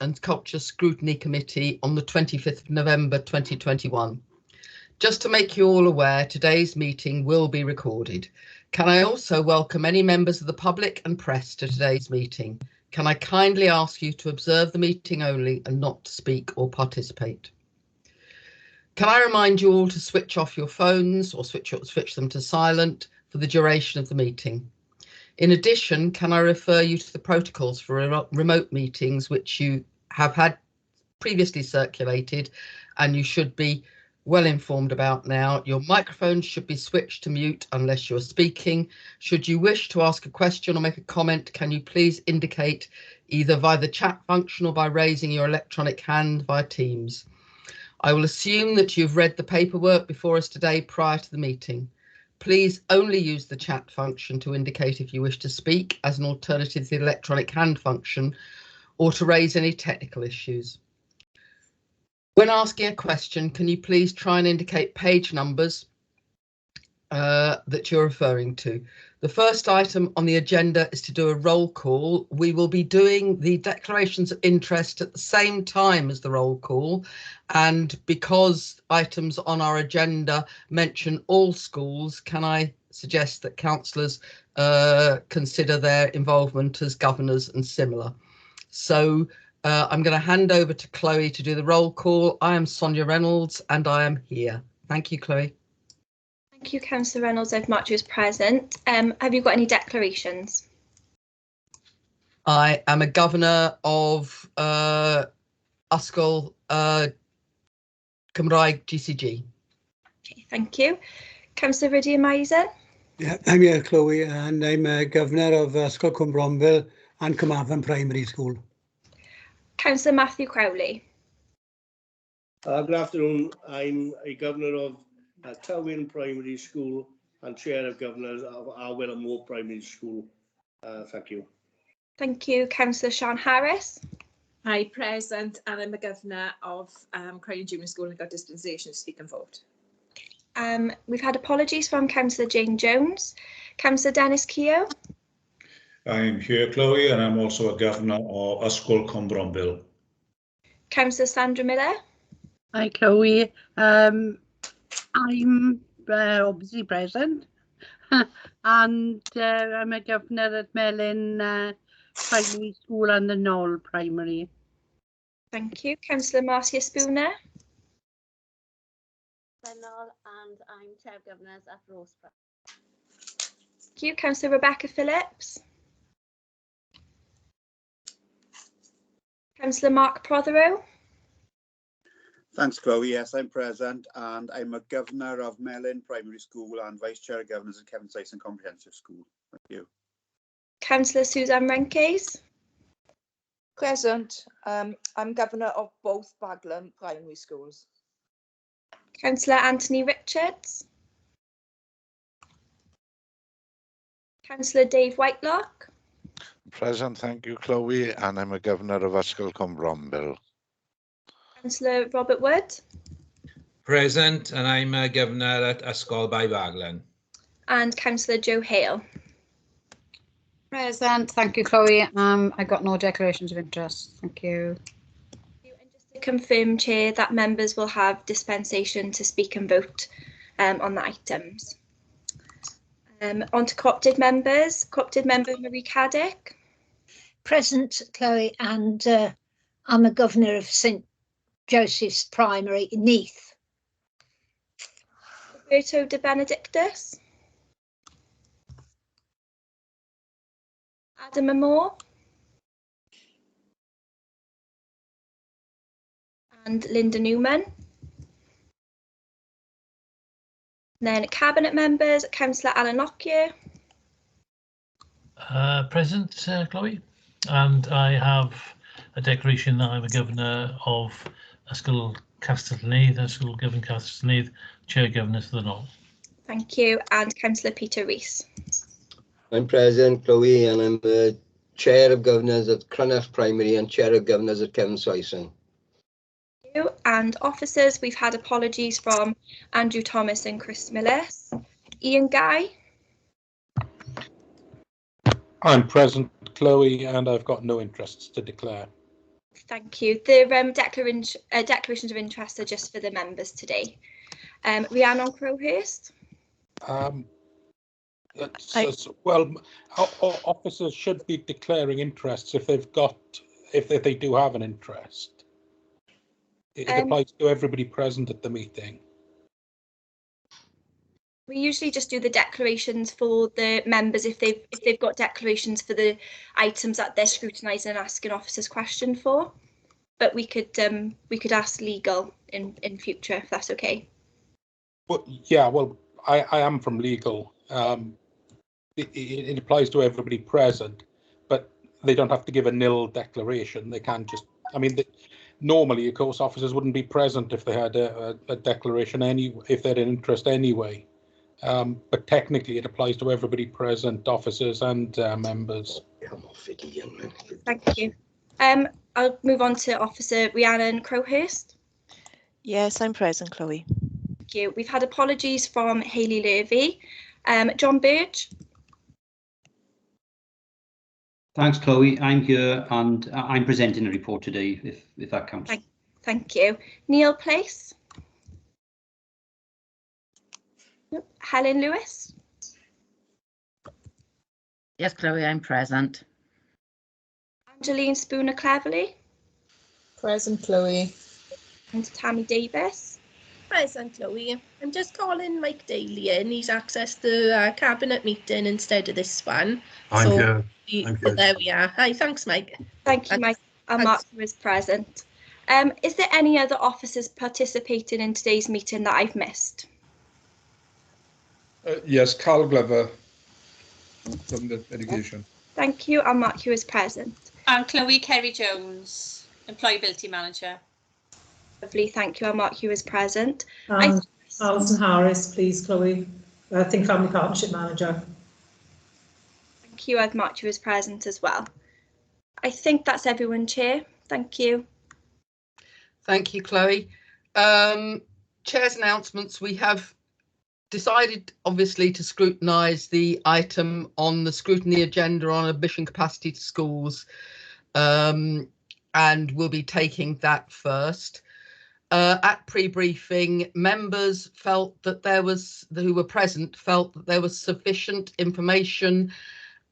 and Culture Scrutiny Committee on the 25th of November 2021. Just to make you all aware, today's meeting will be recorded. Can I also welcome any members of the public and press to today's meeting? Can I kindly ask you to observe the meeting only and not to speak or participate? Can I remind you all to switch off your phones or switch them to silent for the duration of the meeting? In addition, can I refer you to the protocols for remote meetings, which you have had previously circulated and you should be well informed about now. Your microphone should be switched to mute unless you're speaking. Should you wish to ask a question or make a comment, can you please indicate either via the chat function or by raising your electronic hand via Teams. I will assume that you've read the paperwork before us today prior to the meeting. Please only use the chat function to indicate if you wish to speak as an alternative to the electronic hand function or to raise any technical issues. When asking a question, can you please try and indicate page numbers that you're referring to? The first item on the agenda is to do a roll call. We will be doing the declarations of interest at the same time as the roll call, and because items on our agenda mention all schools, can I suggest that councillors consider their involvement as governors and similar. So I'm going to hand over to Chloe to do the roll call. I am Sonia Reynolds and I am here. Thank you, Chloe. Thank you, Councillor Reynolds. I've marked you as present. Have you got any declarations? I am a governor of Ysgol Cymraeg GCG. Okay, thank you. Councillor Rydia Maisen? Yeah, I'm here, Chloe, and I'm a governor of Ysgol Cwmbronville and Carmarthen Primary School. Councillor Matthew Crowley? Good afternoon. I'm a governor of Tywyn Primary School and chair of governors of Arwell Moor Primary School. Thank you. Thank you. Councillor Sian Harris? Hi, present, and I'm a governor of Croydon Junior School and got dispensation to speak and vote. We've had apologies from Councillor Jane Jones. Councillor Dennis Keogh? I'm here, Chloe, and I'm also a governor of Ysgol Cwmbronville. Councillor Sandra Miller? Hi, Chloe. I'm obviously present, and I'm a governor at Melin Primary School and the Knoll Primary. Thank you. Councillor Marcia Spooner? Knoll, and I'm chair of governors at Roseborough. Thank you. Councillor Rebecca Phillips? Councillor Mark Prothero? Thanks, Chloe. Yes, I'm present, and I'm a governor of Melin Primary School and vice chair of governors at Kevin Syson Comprehensive School. Thank you. Councillor Suzanne Renkes? Present. I'm governor of both Baglan Primary Schools. Councillor Anthony Richards? Councillor Dave Whitelock? Present, thank you, Chloe, and I'm a governor of Ysgol Cwmbronville. Councillor Robert Wood? Present, and I'm a governor at Ysgol Baglan. And Councillor Joe Hale? Present, thank you, Chloe. I got no declarations of interest. Thank you. And just to confirm, Chair, that members will have dispensation to speak and vote on the items. On to co-opted members. Co-opted member Marie Caddick. Present, Chloe, and I'm a governor of St Joseph's Primary, Neath. Roberto De Benedictus. Adam Moore. And Linda Newman. And then cabinet members, Councillor Alan Lockyer. Present, Chloe, and I have a declaration that I'm a governor of Ysgol Neath, Ysgol Gyfun Neath, chair governors for the Knoll. Thank you, and Councillor Peter Rees. I'm present, Chloe, and I'm the chair of governors at Cranach Primary and chair of governors at Kevin Syson. Thank you. And officers, we've had apologies from Andrew Thomas and Chris Millis. Ian Guy. I'm present, Chloe, and I've got no interests to declare. Thank you. The declarations of interest are just for the members today. Rhiannon Crowhurst. Well, officers should be declaring interests if they do have an interest. It applies to everybody present at the meeting. We usually just do the declarations for the members if they've got declarations for the items that they're scrutinising and asking officers question for. But we could ask legal in future if that's okay. Well, yeah. Well, I am from legal. It applies to everybody present, but they don't have to give a nil declaration. They can just. I mean, normally, of course, officers wouldn't be present if they had a declaration if they had an interest anyway. But technically, it applies to everybody present, officers and members. Thank you. I'll move on to Officer Rhiannon Crowhurst. Yes, I'm present, Chloe. Thank you. We've had apologies from Hayley Levy. John Burge. Thanks, Chloe. I'm here and I'm presenting a report today, if that counts. Thank you. Neil Place. Helen Lewis. Yes, Chloe, I'm present. Angeline Spooner-Cleverley. Present, Chloe. And Tammy Davis. Present, Chloe. I'm just calling Mike Daly in. He's accessed the cabinet meeting instead of this one. I'm here. There we are. Hi, thanks, Mike. Thank you, Mike. I'll mark you as present. Is there any other officers participating in today's meeting that I've missed? Yes, Carl Glover from the education. Thank you. I'll mark you as present. And Chloe Kerry-Jones, Employability Manager. Lovely, thank you. I'll mark you as present. Alison Harris, please, Chloe. I think Family Partnership Manager. Thank you. I've marked you as present as well. I think that's everyone, Chair. Thank you. Thank you, Chloe. Chair's announcements. We have decided, obviously, to scrutinise the item on the scrutiny agenda on admission capacity to schools, and we'll be taking that first. At pre-briefing, members felt that who were present felt that there was sufficient information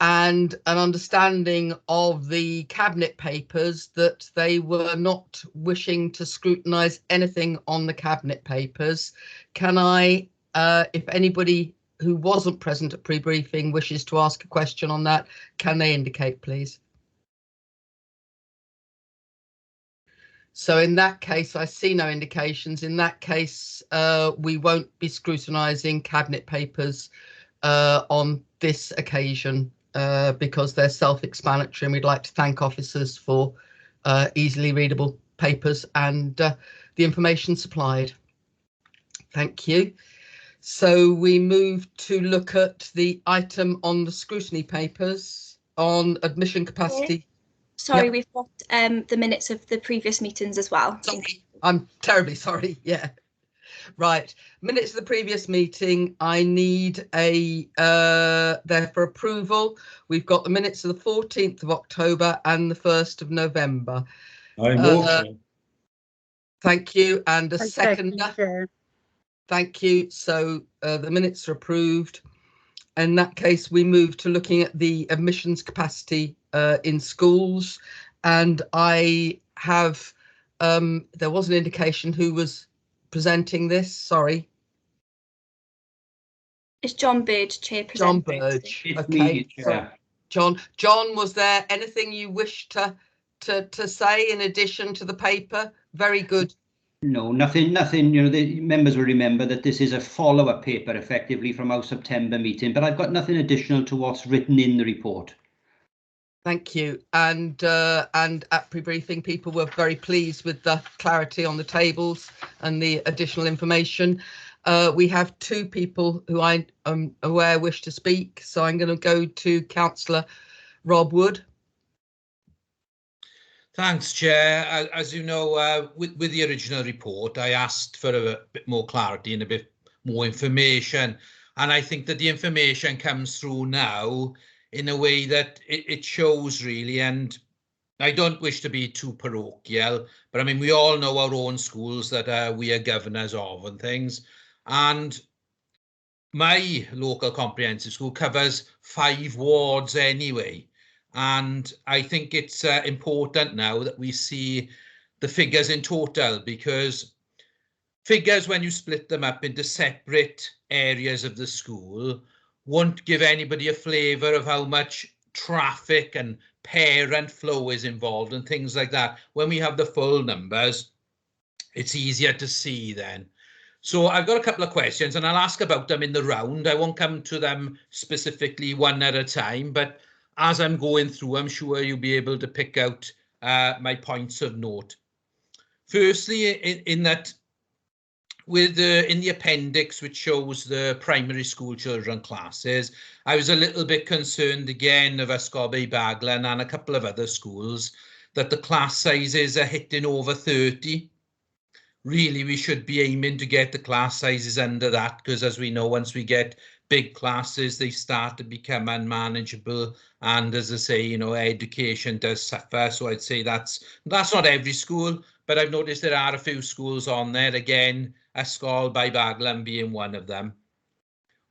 and an understanding of the cabinet papers that they were not wishing to scrutinise anything on the cabinet papers. Can I, if anybody who wasn't present at pre-briefing wishes to ask a question on that, can they indicate, please? So in that case, I see no indications. In that case, we won't be scrutinising cabinet papers on this occasion because they're self-explanatory, and we'd like to thank officers for easily readable papers and the information supplied. Thank you. So we move to look at the item on the scrutiny papers on admission capacity. Sorry, Yep. we've got the minutes of the previous meetings as well. Sorry, I'm terribly sorry. Yeah, right. Minutes of the previous meeting. I need there for approval. We've got the minutes of the 14th of October and the 1st of November. I move. Thank you, and a I seconder. second, Thank you. So the minutes are approved. In that case, we move to looking at the admissions capacity in schools, and I have there was an indication who was presenting this. Sorry, It's John Burge, Chair. John Burge. Okay, John. John, was there anything you wish to say in addition to the paper? Very good. No, nothing. You know, the members will remember that this is a follow-up paper, effectively, from our September meeting. But I've got nothing additional to what's written in the report. Thank you. And at pre-briefing, people were very pleased with the clarity on the tables and the additional information. We have two people who I am aware wish to speak, so I'm going to go to Councillor Rob Wood. Thanks, Chair. As you know, with the original report, I asked for a bit more clarity and a bit more information. And I think that the information comes through now in a way that it shows really. And I don't wish to be too parochial, but I mean, we all know our own schools that we are governors of and things. And my local comprehensive school covers 5 wards anyway. And I think it's important now that we see the figures in total, because figures, when you split them up into separate areas of the school, won't give anybody a flavour of how much traffic and parent flow is involved and things like that. When we have the full numbers, it's easier to see then. So I've got a couple of questions and I'll ask about them in the round. I won't come to them specifically one at a time, but as I'm going through, I'm sure you'll be able to pick out my points of note. Firstly, in that, in the appendix, which shows the primary school children classes, I was a little bit concerned again of Ysgol Baglan and a couple of other schools that the class sizes are hitting over 30. Really, we should be aiming to get the class sizes under that, because as we know, once we get big classes, they start to become unmanageable. And as I say, you know, education does suffer. So I'd say that's not every school, but I've noticed there are a few schools on there. Again, Ysgol Baglan being one of them.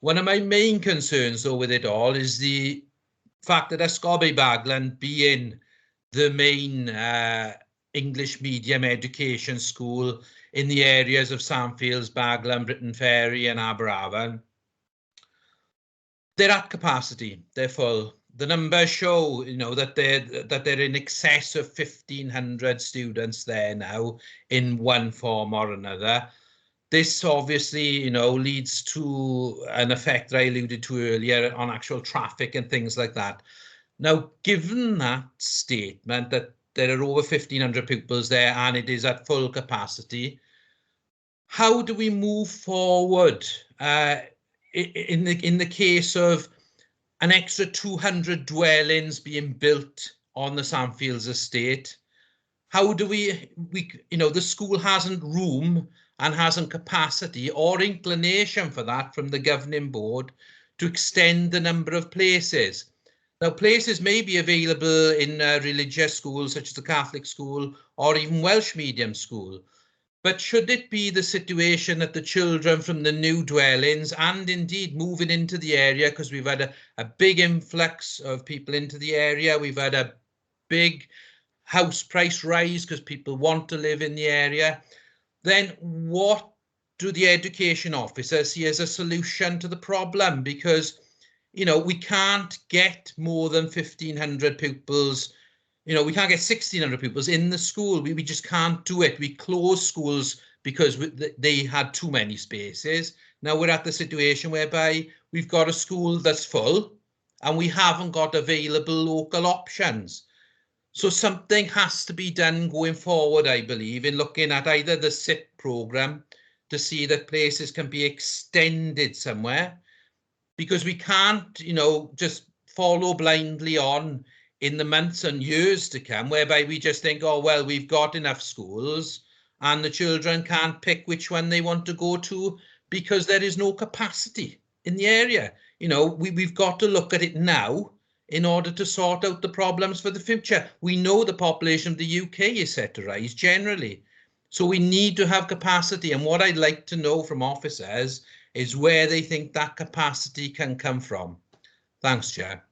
One of my main concerns, though, with it all is the fact that Ysgol Baglan, being the main English medium education school in the areas of Sandfields, Baglan, Britton Ferry and Aberavon, they're at capacity, they're full. The numbers show, you know, that they're in excess of 1,500 students there now in one form or another. This obviously, you know, leads to an effect that I alluded to earlier on actual traffic and things like that. Now, given that statement that there are over 1,500 pupils there and it is at full capacity, how do we move forward in the case of an extra 200 dwellings being built on the Sandfields estate? How do we, you know, the school hasn't room and hasn't capacity or inclination for that from the governing board to extend the number of places. Now, places may be available in religious schools such as the Catholic school or even Welsh medium school. But should it be the situation that the children from the new dwellings and indeed moving into the area, because we've had a big influx of people into the area, we've had a big house price rise because people want to live in the area, then what do the education officers see as a solution to the problem? Because, you know, we can't get more than 1,500 pupils. You know, we can't get 1,600 pupils in the school. We just can't do it. We close schools because they had too many spaces. Now we're at the situation whereby we've got a school that's full and we haven't got available local options. So something has to be done going forward, I believe, in looking at either the SIP programme to see that places can be extended somewhere, because we can't, you know, just follow blindly on in the months and years to come, whereby we just think, oh, well, we've got enough schools and the children can't pick which one they want to go to because there is no capacity in the area. You know, we've got to look at it now in order to sort out the problems for the future. We know the population of the UK is set to rise generally. So we need to have capacity. And what I'd like to know from officers is where they think that capacity can come from. Thanks, Chair.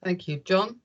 Thank you. John?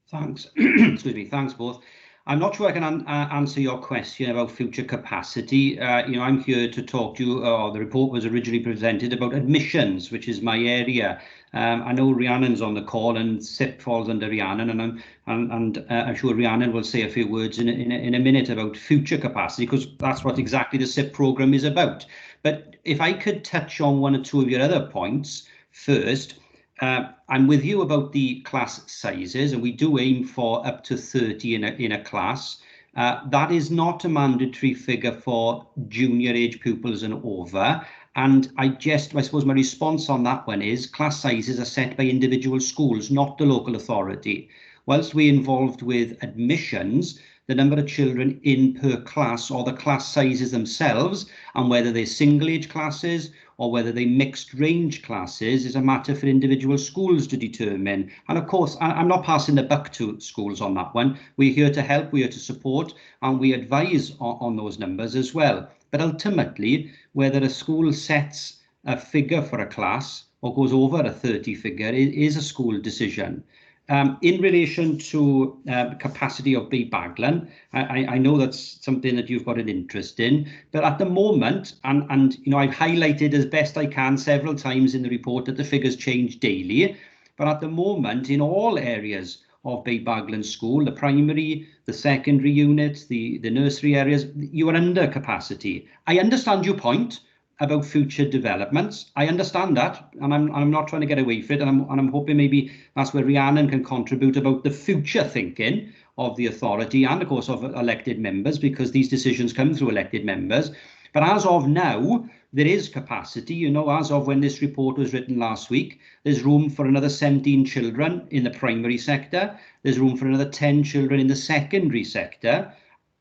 Thanks. Excuse me. Thanks, both. I'm not sure I can answer your question about future capacity. You know, I'm here to talk to you, the report was originally presented about admissions, which is my area. I know Rhiannon's on the call and SIP falls under Rhiannon, and I'm sure Rhiannon will say a few words in a minute about future capacity, because that's what exactly the SIP programme is about. But if I could touch on one or two of your other points first. I'm with you about the class sizes, and we do aim for up to 30 in a class. That is not a mandatory figure for junior age pupils and over. And I suppose my response on that one is class sizes are set by individual schools, not the local authority. Whilst we're involved with admissions, the number of children in per class or the class sizes themselves, and whether they're single age classes or whether they mixed range classes is a matter for individual schools to determine. And of course, I'm not passing the buck to schools on that one. We're here to help, we're here to support, and we advise on those numbers as well. But ultimately, whether a school sets a figure for a class or goes over a 30 figure is a school decision. In relation to capacity of Bay Baglan, I know that's something that you've got an interest in, but at the moment, and you know, I've highlighted as best I can several times in the report that the figures change daily, but at the moment, in all areas of Bay Baglan School, the primary, the secondary units, the nursery areas, you are under capacity. I understand your point about future developments. I understand that, and I'm not trying to get away from it, and I'm hoping maybe that's where Rhiannon can contribute about the future thinking of the authority and of course of elected members, because these decisions come through elected members. But as of now, there is capacity. You know, as of when this report was written last week, there's room for another 17 children in the primary sector. There's room for another 10 children in the secondary sector.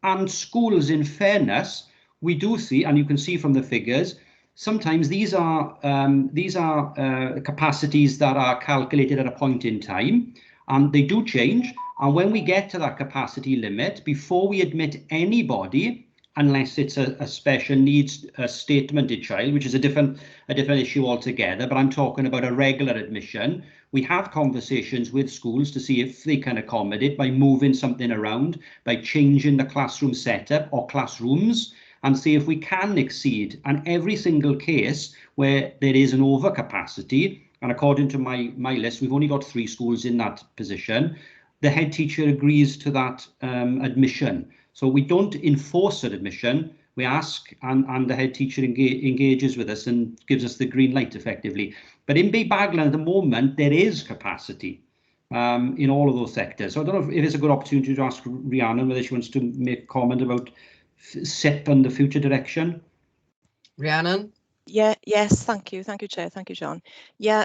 And schools, in fairness, we do see, and you can see from the figures, sometimes these are capacities that are calculated at a point in time, and they do change. And when we get to that capacity limit, before we admit anybody, unless it's a special needs statemented child, which is a different issue altogether, but I'm talking about a regular admission, we have conversations with schools to see if they can accommodate by moving something around, by changing the classroom setup or classrooms, and see if we can exceed. And every single case where there is an overcapacity, and according to my list, we've only got 3 schools in that position, the head teacher agrees to that admission. So we don't enforce an admission, we ask, and the head teacher engages with us and gives us the green light effectively. But in Bay Baglan at the moment, there is capacity in all of those sectors. So I don't know if it's a good opportunity to ask Rhiannon whether she wants to make a comment about SIP and the future direction. Rhiannon? Yes, thank you, Chair, thank you, John. Yeah,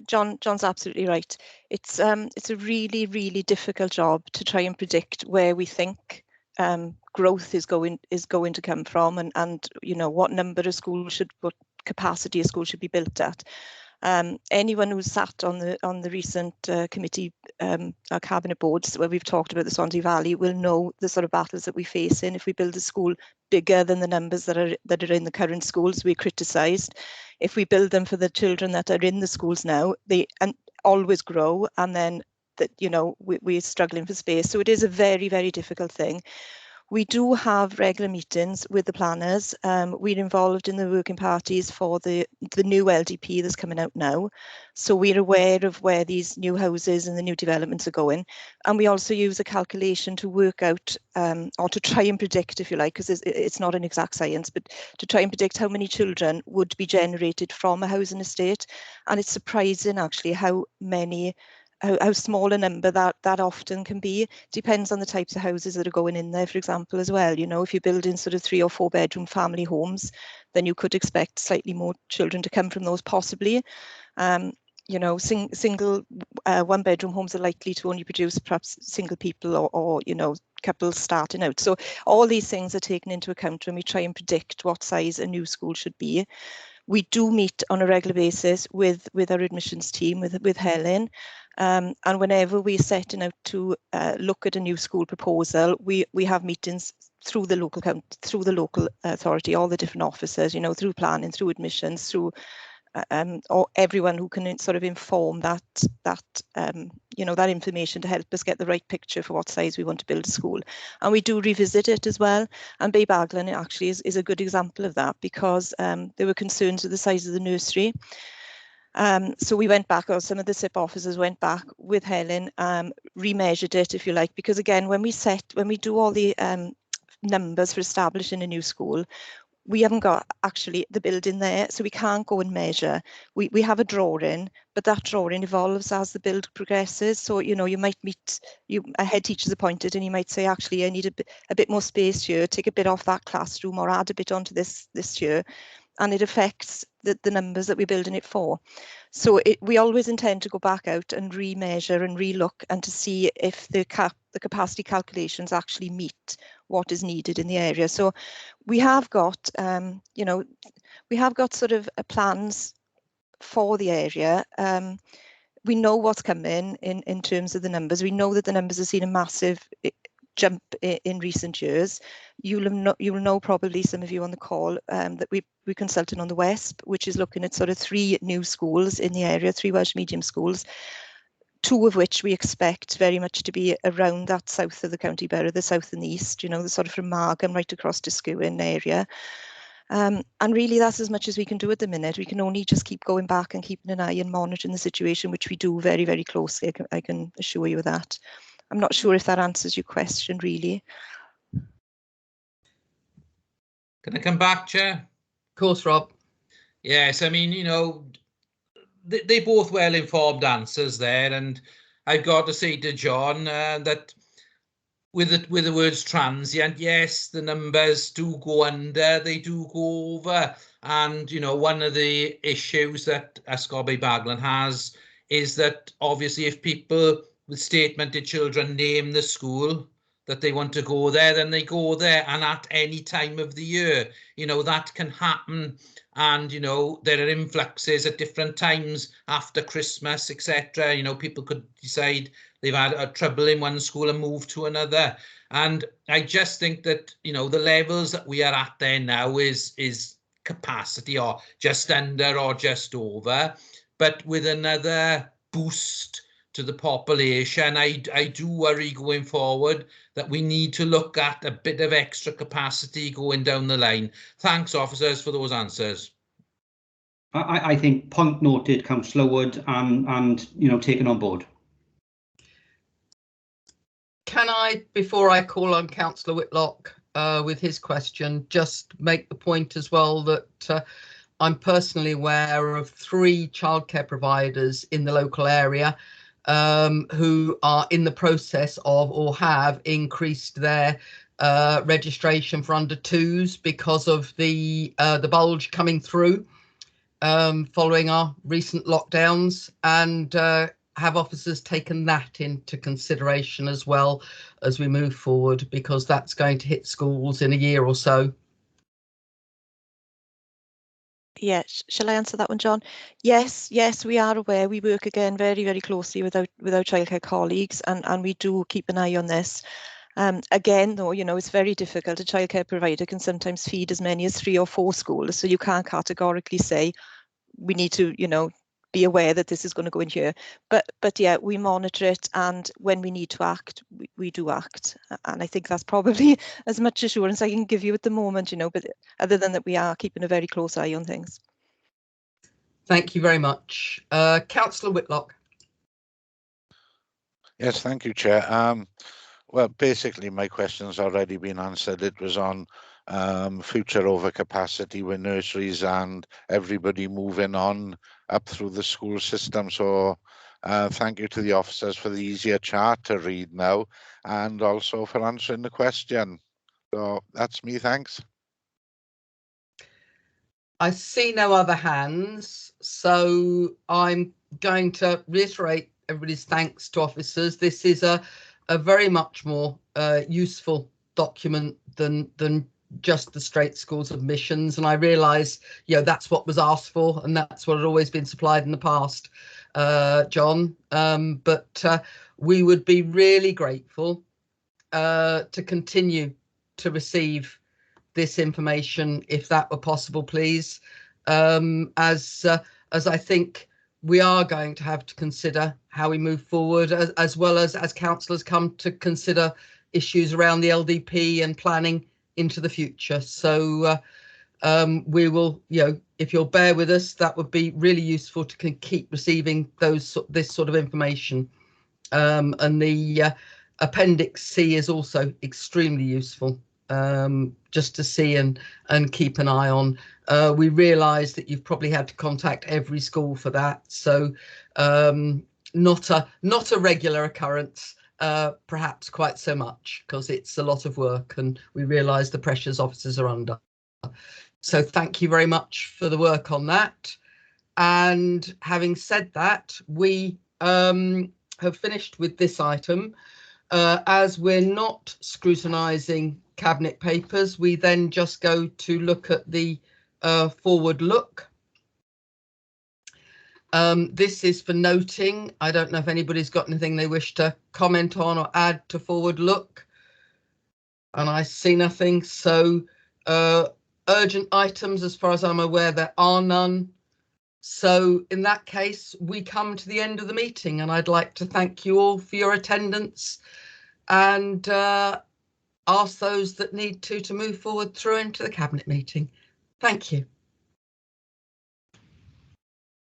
John's absolutely right. It's a really, really difficult job to try and predict where we think growth is going to come from, and you know, what number of schools what capacity a school should be built at. Anyone who's sat on the recent committee, our cabinet boards where we've talked about the Swansea Valley will know the sort of battles that we face in. If we build a school bigger than the numbers that are in the current schools, we're criticised. If we build them for the children that are in the schools now, they always grow, and then that, you know, we're struggling for space. So it is a very, very difficult thing. We do have regular meetings with the planners. We're involved in the working parties for the new LDP that's coming out now. So we're aware of where these new houses and the new developments are going. And we also use a calculation to work out, or to try and predict, if you like, because it's not an exact science, but to try and predict how many children would be generated from a housing estate. And it's surprising actually how small a number that often can be. Depends on the types of houses that are going in there, for example, as well. You know, if you're building sort of 3 or 4 bedroom family homes, then you could expect slightly more children to come from those, possibly. You know, single 1 bedroom homes are likely to only produce perhaps single people or you know, couples starting out. So all these things are taken into account when we try and predict what size a new school should be. We do meet on a regular basis with our admissions team, with Helen. And whenever we're setting out to look at a new school proposal, we have meetings through the local authority, all the different officers, you know, through planning, through admissions, through or everyone who can sort of inform that you know, that information to help us get the right picture for what size we want to build a school. And we do revisit it as well. And Bay Baglan actually is a good example of that, because there were concerns with the size of the nursery. So we went back, or some of the SIP officers went back with Helen, remeasured it, if you like, because again, when we do all the numbers for establishing a new school, we haven't got actually the building there, so we can't go and measure. We have a drawing, but that drawing evolves as the build progresses. So, you know, you might meet a head teacher's appointed, and you might say, actually, I need a bit more space here, take a bit off that classroom, or add a bit onto this year. And it affects the numbers that we're building it for. So we always intend to go back out and re-measure and re-look and to see if the capacity calculations actually meet what is needed in the area. So we have got, you know, we have got sort of plans for the area. We know what's coming in terms of the numbers. We know that the numbers have seen a massive jump in recent years. You'll know probably, some of you on the call, that we're consulting on the WESP, which is looking at sort of 3 new schools in the area, 3 Welsh medium schools, 2 of which we expect very much to be around that south of the county borough, the south and the east, you know, the sort of from Margam right across to Skewen area. And really that's as much as we can do at the minute. We can only just keep going back and keeping an eye and monitoring the situation, which we do very, very closely. I can assure you of that. I'm not sure if that answers your question, really. Can I come back, Chair? Of course, Rob. Yes, I mean, you know, they both well-informed answers there, and I've got to say to John that with the words transient, yes, the numbers do go under, they do go over, and you know, one of the issues that Ysgol Baglan has is that obviously if people with statemented children name the school that they want to go there, then they go there, and at any time of the year, you know, that can happen. And you know, there are influxes at different times after Christmas, etc. You know, people could decide they've had trouble in one school and move to another. And I just think that, you know, the levels that we are at there now is capacity, or just under or just over. But with another boost to the population, I do worry going forward that we need to look at a bit of extra capacity going down the line. Thanks, officers, for those answers. I think point noted, Councillor Wood, and you know, taken on board. Can I, before I call on Councillor Whitlock with his question, just make the point as well that I'm personally aware of 3 childcare providers in the local area who are in the process of, or have increased their registration for under 2s because of the bulge coming through following our recent lockdowns, and have officers taken that into consideration as well as we move forward, because that's going to hit schools in a year or so. Yeah, shall I answer that one, John? Yes, we are aware. We work again very, very closely with our childcare colleagues, and we do keep an eye on this. Again, though, you know, it's very difficult. A childcare provider can sometimes feed as many as 3 or 4 schools, so you can't categorically say we need to, you know, be aware that this is going to go in here. But yeah, we monitor it, and when we need to act, we do act. And I think that's probably as much assurance I can give you at the moment, you know, but other than that, we are keeping a very close eye on things. Thank you very much. Councillor Whitlock. Yes, thank you, Chair. Well, basically, my question's already been answered. It was on future overcapacity with nurseries and everybody moving on up through the school system. So thank you to the officers for the easier chart to read now, and also for answering the question. So that's me, thanks. I see no other hands, so I'm going to reiterate everybody's thanks to officers. This is a very much more useful document than just the straight schools admissions, and I realise, you know, that's what was asked for, and that's what had always been supplied in the past, John. But we would be really grateful to continue to receive this information, if that were possible, please, as I think we are going to have to consider how we move forward, as well as councillors come to consider issues around the LDP and planning into the future. So we will, you know, if you'll bear with us, that would be really useful to keep receiving this sort of information. And the Appendix C is also extremely useful, just to see and keep an eye on. We realise that you've probably had to contact every school for that, so not a regular occurrence, perhaps quite so much, because it's a lot of work and we realise the pressures officers are under. So thank you very much for the work on that. And having said that, we have finished with this item. As we're not scrutinising cabinet papers, we then just go to look at the forward look. This is for noting. I don't know if anybody's got anything they wish to comment on or add to forward look. And I see nothing. So urgent items, as far as I'm aware, there are none. So in that case, we come to the end of the meeting, and I'd like to thank you all for your attendance and ask those that need to move forward through into the cabinet meeting. Thank you.